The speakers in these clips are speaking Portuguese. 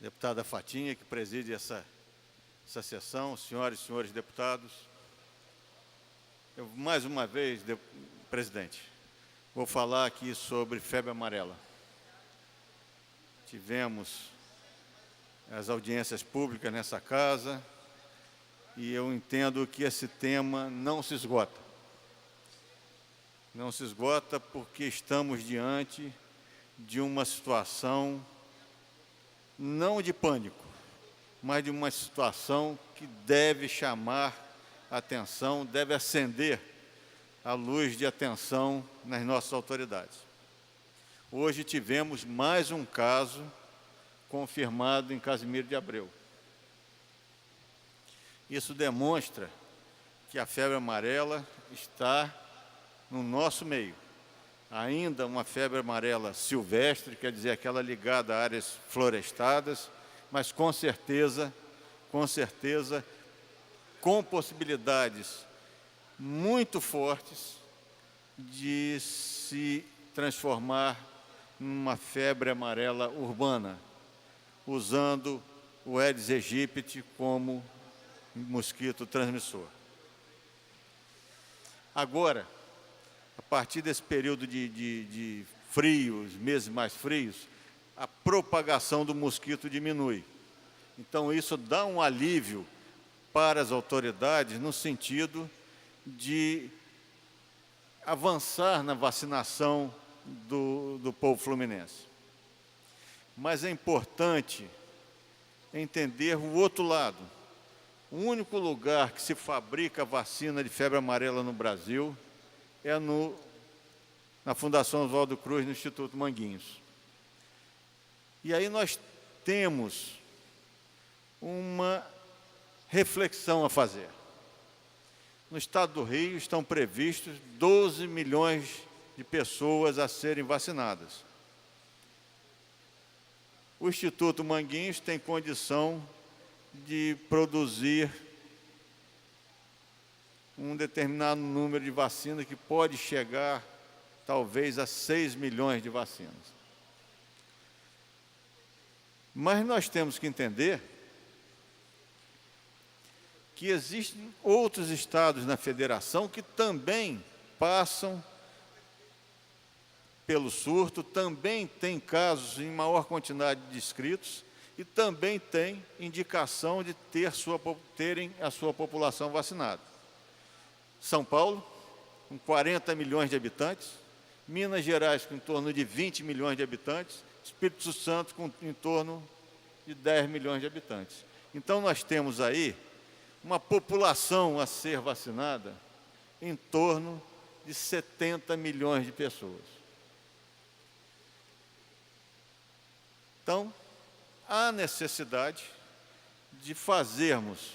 Deputada Fatinha, que preside essa sessão, senhoras e senhores deputados. Eu, mais uma vez, presidente, vou falar aqui sobre febre amarela. Tivemos as audiências públicas nessa casa e eu entendo que esse tema não se esgota. Não se esgota porque estamos diante de uma situação não de pânico, mas de uma situação que deve chamar a atenção, deve acender a luz de atenção nas nossas autoridades. Hoje tivemos mais um caso confirmado em Casimiro de Abreu. Isso demonstra que a febre amarela está no nosso meio. Ainda uma febre amarela silvestre, quer dizer, aquela ligada a áreas florestadas, mas com certeza, com possibilidades muito fortes de se transformar numa febre amarela urbana, usando o Aedes aegypti como mosquito transmissor. Agora, a partir desse período de frios, meses mais frios, a propagação do mosquito diminui. Então, isso dá um alívio para as autoridades no sentido de avançar na vacinação do povo fluminense. Mas é importante entender o outro lado. O único lugar que se fabrica vacina de febre amarela no Brasil é na Fundação Oswaldo Cruz, no Instituto Manguinhos. E aí nós temos uma reflexão a fazer. No estado do Rio estão previstos 12 milhões de pessoas a serem vacinadas. O Instituto Manguinhos tem condição de produzir um determinado número de vacinas que pode chegar, talvez, a 6 milhões de vacinas. Mas nós temos que entender que existem outros estados na federação que também passam pelo surto, também tem casos em maior quantidade de inscritos e também tem indicação de terem a sua população vacinada. São Paulo, com 40 milhões de habitantes, Minas Gerais, com em torno de 20 milhões de habitantes, Espírito Santo, com em torno de 10 milhões de habitantes. Então, nós temos aí uma população a ser vacinada em torno de 70 milhões de pessoas. Então, há necessidade de fazermos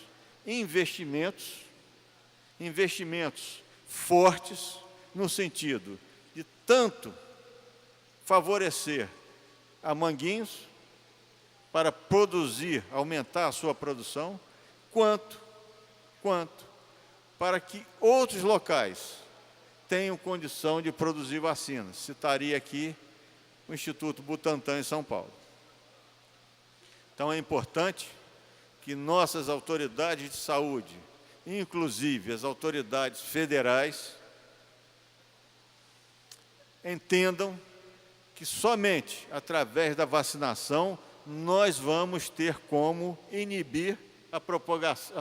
investimentos fortes no sentido de tanto favorecer a Manguinhos para produzir, aumentar a sua produção, quanto para que outros locais tenham condição de produzir vacinas. Citaria aqui o Instituto Butantan em São Paulo. Então, é importante que nossas autoridades de saúde, inclusive as autoridades federais, entendam que somente através da vacinação nós vamos ter como inibir a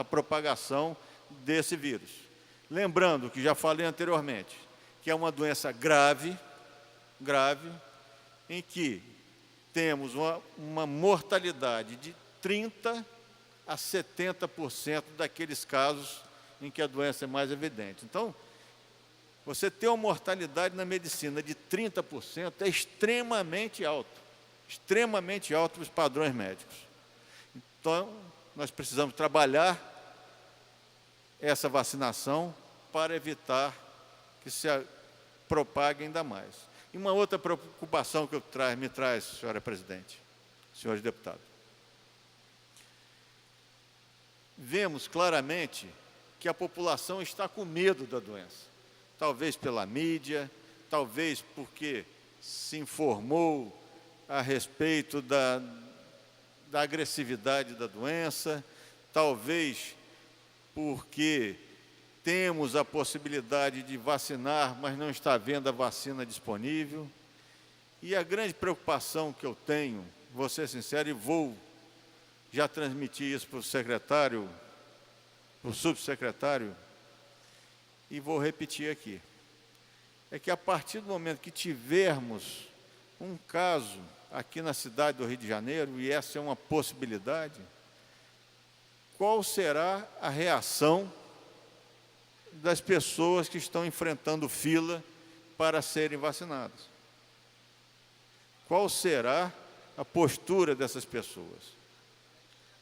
propagação desse vírus. Lembrando que já falei anteriormente, que é uma doença grave, em que temos uma mortalidade de 30% a 70% daqueles casos em que a doença é mais evidente. Então, você ter uma mortalidade na medicina de 30% é extremamente alto para os padrões médicos. Então, nós precisamos trabalhar essa vacinação para evitar que se propague ainda mais. E uma outra preocupação que me traz, senhora presidente, senhores deputados. Vemos claramente que a população está com medo da doença. Talvez pela mídia, talvez porque se informou a respeito da agressividade da doença, talvez porque temos a possibilidade de vacinar, mas não está havendo a vacina disponível. E a grande preocupação que eu tenho, vou ser sincero, e vou já transmitir isso para o secretário, para o subsecretário, e vou repetir aqui, é que a partir do momento que tivermos um caso aqui na cidade do Rio de Janeiro, e essa é uma possibilidade, qual será a reação das pessoas que estão enfrentando fila para serem vacinadas? Qual será a postura dessas pessoas?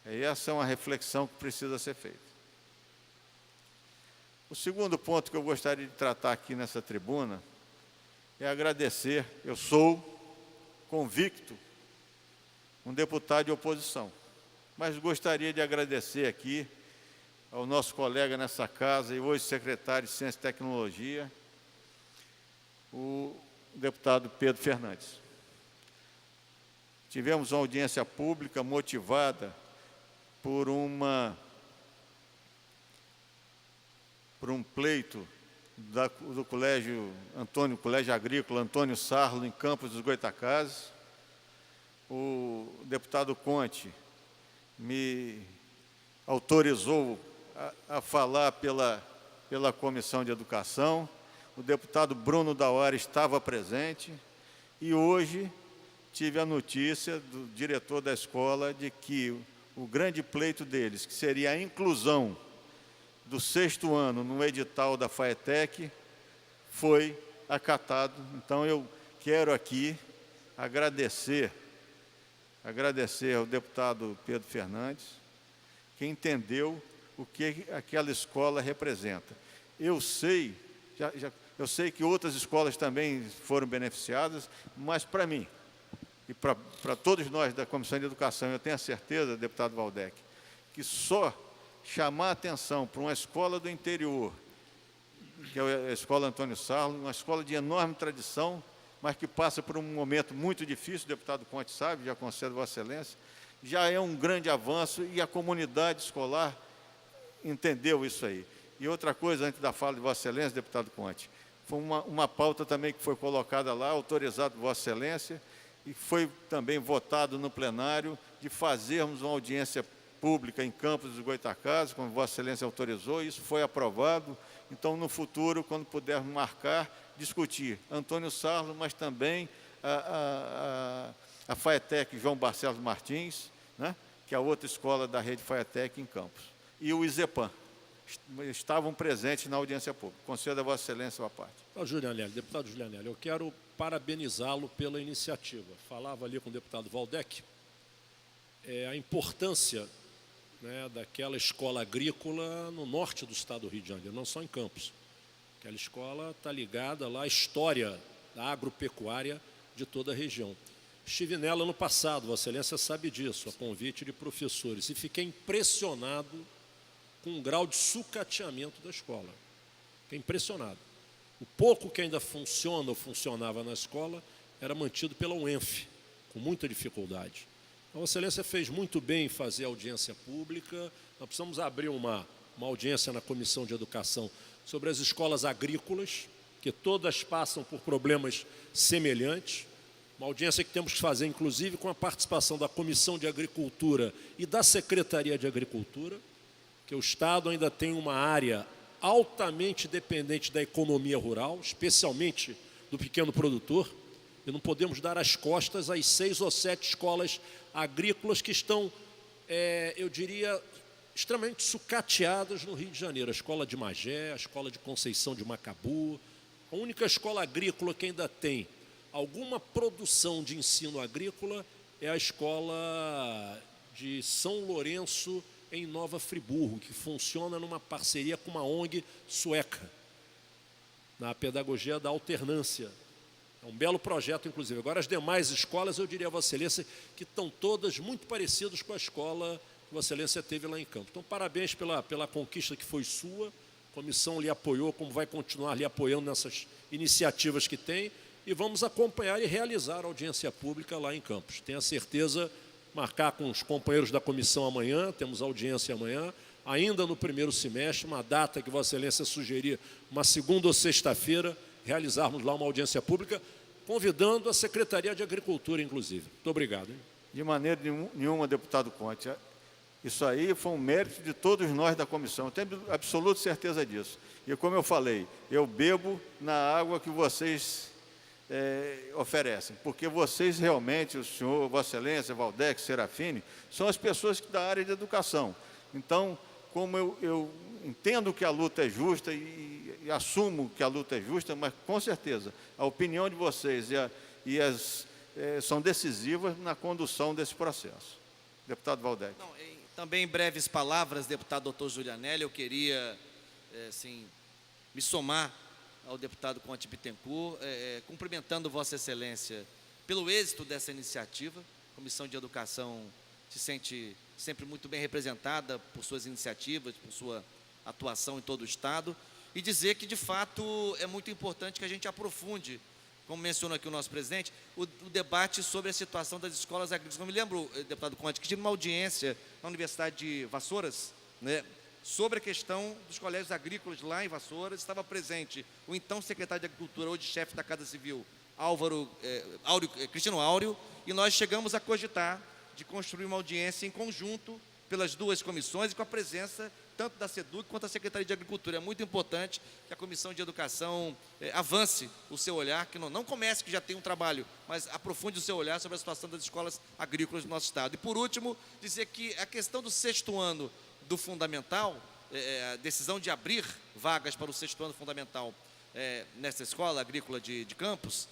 Essa é uma reflexão que precisa ser feita. O segundo ponto que eu gostaria de tratar aqui nessa tribuna é agradecer. Eu sou convicto um deputado de oposição, mas gostaria de agradecer aqui ao nosso colega nessa casa e hoje secretário de Ciência e Tecnologia, o deputado Pedro Fernandes. Tivemos uma audiência pública motivada por um pleito do Colégio Agrícola Antônio Sarlo, em Campos dos Goytacazes. O deputado Conte me autorizou a falar pela Comissão de Educação. O deputado Bruno Dauara estava presente e hoje tive a notícia do diretor da escola de que o grande pleito deles, que seria a inclusão do 6º ano no edital da FAETEC, foi acatado. Então, eu quero aqui agradecer ao deputado Pedro Fernandes, que entendeu o que aquela escola representa. Eu sei que outras escolas também foram beneficiadas, mas para mim, e para todos nós da Comissão de Educação, eu tenho a certeza, deputado Waldeck, que só chamar a atenção para uma escola do interior, que é a Escola Antônio Sarlo, uma escola de enorme tradição, mas que passa por um momento muito difícil, o deputado Conte sabe, já concedo Vossa Excelência, já é um grande avanço e a comunidade escolar entendeu isso aí. E outra coisa, antes da fala de Vossa Excelência, deputado Conte, foi uma pauta também que foi colocada lá, autorizado por Vossa Excelência, e foi também votado no plenário de fazermos uma audiência pública em Campos dos Goytacazes, como Vossa Excelência autorizou, isso foi aprovado. Então, no futuro, quando pudermos marcar, discutir Antônio Sarlo, mas também a FAETEC João Barcelos Martins, né, que é a outra escola da rede FAETEC em Campos, e o IZEPAM, estavam presentes na audiência pública. Concedo a Vossa Excelência a parte. Deputado Giulianelli, eu quero parabenizá-lo pela iniciativa. Falava ali com o deputado Waldeck a importância, né, daquela escola agrícola no norte do estado do Rio de Janeiro, não só em Campos. Aquela escola está ligada lá à história da agropecuária de toda a região. Estive nela no passado, Vossa Excelência sabe disso, a convite de professores, e fiquei impressionado com o grau de sucateamento da escola. Fiquei impressionado. O pouco que ainda funciona ou funcionava na escola era mantido pela UENF, com muita dificuldade. A Vossa Excelência fez muito bem em fazer audiência pública. Nós precisamos abrir uma audiência na Comissão de Educação sobre as escolas agrícolas, que todas passam por problemas semelhantes. Uma audiência que temos que fazer, inclusive, com a participação da Comissão de Agricultura e da Secretaria de Agricultura, que o Estado ainda tem uma área altamente dependente da economia rural, especialmente do pequeno produtor, e não podemos dar as costas às 6 ou 7 escolas agrícolas que estão, eu diria, extremamente sucateadas no Rio de Janeiro. A escola de Magé, a escola de Conceição de Macabu, a única escola agrícola que ainda tem alguma produção de ensino agrícola é a escola de São Lourenço, em Nova Friburgo, que funciona numa parceria com uma ONG sueca, na pedagogia da alternância. É um belo projeto, inclusive. Agora, as demais escolas, eu diria a Vossa Excelência, que estão todas muito parecidas com a escola que Vossa Excelência teve lá em Campos. Então, parabéns pela conquista que foi sua. A comissão lhe apoiou, como vai continuar lhe apoiando nessas iniciativas que tem, e vamos acompanhar e realizar a audiência pública lá em Campos. Tenho a certeza, marcar com os companheiros da comissão amanhã, temos audiência amanhã, ainda no primeiro semestre, uma data que Vossa Excelência sugerir, uma segunda ou sexta-feira, realizarmos lá uma audiência pública, convidando a Secretaria de Agricultura, inclusive. Muito obrigado. Hein? De maneira nenhuma, deputado Conte. Isso aí foi um mérito de todos nós da comissão, tenho absoluta certeza disso. E como eu falei, eu bebo na água que vocês oferecem, porque vocês realmente, o senhor, Vossa Excelência, Waldeck, Serafini, são as pessoas da área de educação. Então, como eu entendo que a luta é justa e assumo que a luta é justa, mas com certeza a opinião de vocês são decisivas na condução desse processo. Deputado Waldeck. Também em breves palavras, deputado doutor Julianelli, eu queria me somar ao deputado Conte Bittencourt, cumprimentando Vossa Excelência pelo êxito dessa iniciativa. A Comissão de Educação se sente sempre muito bem representada por suas iniciativas, por sua atuação em todo o Estado, e dizer que, de fato, é muito importante que a gente aprofunde, como mencionou aqui o nosso presidente, o debate sobre a situação das escolas agrícolas. Eu me lembro, deputado Conte, que tive uma audiência na Universidade de Vassouras, né, sobre a questão dos colégios agrícolas lá em Vassouras. Estava presente o então secretário de Agricultura, hoje chefe da Casa Civil, Cristino Áureo, e nós chegamos a cogitar de construir uma audiência em conjunto pelas duas comissões e com a presença tanto da SEDUC quanto da Secretaria de Agricultura. É muito importante que a Comissão de Educação avance o seu olhar, que não comece, que já tem um trabalho, mas aprofunde o seu olhar sobre a situação das escolas agrícolas do nosso Estado. E, por último, dizer que a questão do 6º ano do Fundamental, a decisão de abrir vagas para o 6º ano Fundamental nessa escola agrícola de Campos,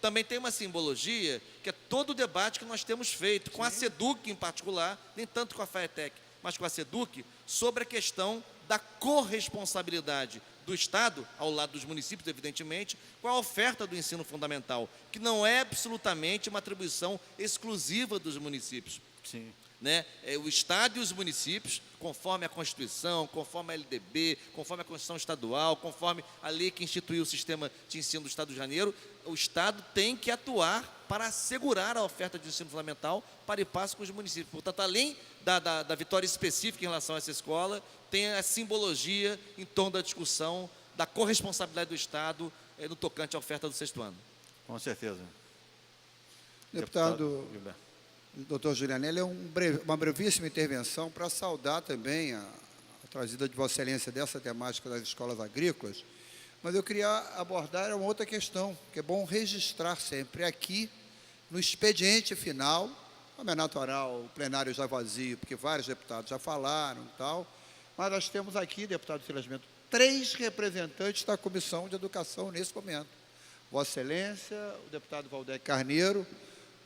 também tem uma simbologia, que é todo o debate que nós temos feito, com a SEDUC em particular, nem tanto com a FAETEC, mas com a SEDUC, sobre a questão da corresponsabilidade do Estado, ao lado dos municípios, evidentemente, com a oferta do ensino fundamental, que não é absolutamente uma atribuição exclusiva dos municípios. Sim. Né? O Estado e os municípios, conforme a Constituição, conforme a LDB, conforme a Constituição Estadual, conforme a lei que instituiu o sistema de ensino do Estado do Rio de Janeiro, o Estado tem que atuar para assegurar a oferta de ensino fundamental para ir passo com os municípios. Portanto, além da vitória específica em relação a essa escola, tem a simbologia em torno da discussão da corresponsabilidade do Estado no tocante à oferta do 6º ano. Com certeza. Deputado doutor Julianelli, uma brevíssima intervenção para saudar também a trazida de Vossa Excelência dessa temática das escolas agrícolas, mas eu queria abordar uma outra questão, que é bom registrar sempre aqui, no expediente final, como é natural, o plenário já vazio, porque vários deputados já falaram e tal, mas nós temos aqui, deputado Silas Bento, 3 representantes da Comissão de Educação nesse momento. Vossa Excelência, o deputado Waldeck Carneiro,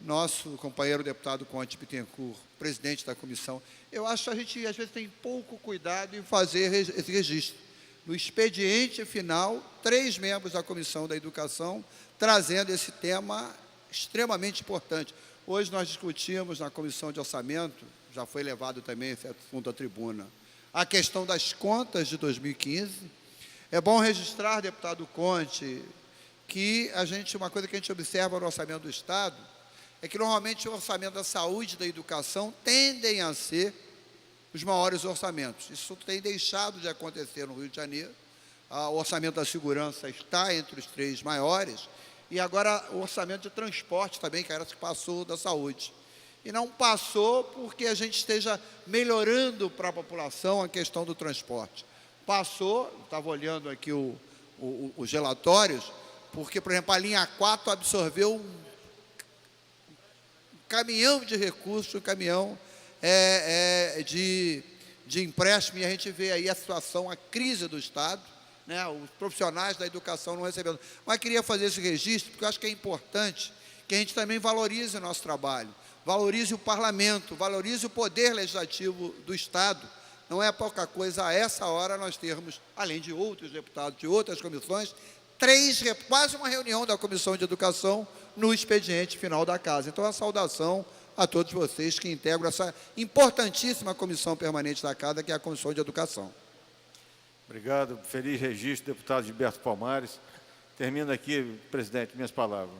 nosso companheiro deputado Conte Bittencourt, presidente da comissão. Eu acho que a gente, às vezes, tem pouco cuidado em fazer esse registro. No expediente final, 3 membros da Comissão da Educação, trazendo esse tema extremamente importante. Hoje nós discutimos na Comissão de Orçamento, já foi levado também esse assunto à tribuna, a questão das contas de 2015. É bom registrar, deputado Conte, que uma coisa que a gente observa no orçamento do Estado, é que normalmente o orçamento da saúde e da educação tendem a ser os maiores orçamentos. Isso tem deixado de acontecer no Rio de Janeiro. O orçamento da segurança está entre os 3 maiores, e agora o orçamento de transporte também, que era que passou da saúde. E não passou porque a gente esteja melhorando para a população a questão do transporte. Passou, estava olhando aqui os relatórios, porque, por exemplo, a linha 4 absorveu um caminhão de recursos, um caminhão de empréstimo, e a gente vê aí a situação, a crise do Estado, né, os profissionais da educação não recebendo. Mas queria fazer esse registro, porque eu acho que é importante que a gente também valorize o nosso trabalho, valorize o parlamento, valorize o poder legislativo do Estado. Não é pouca coisa a essa hora nós termos, além de outros deputados de outras comissões, quase uma reunião da Comissão de Educação no expediente final da casa. Então, a saudação a todos vocês que integram essa importantíssima comissão permanente da casa, que é a Comissão de Educação. Obrigado. Feliz registro, deputado Gilberto Palmares. Termino aqui, presidente, minhas palavras.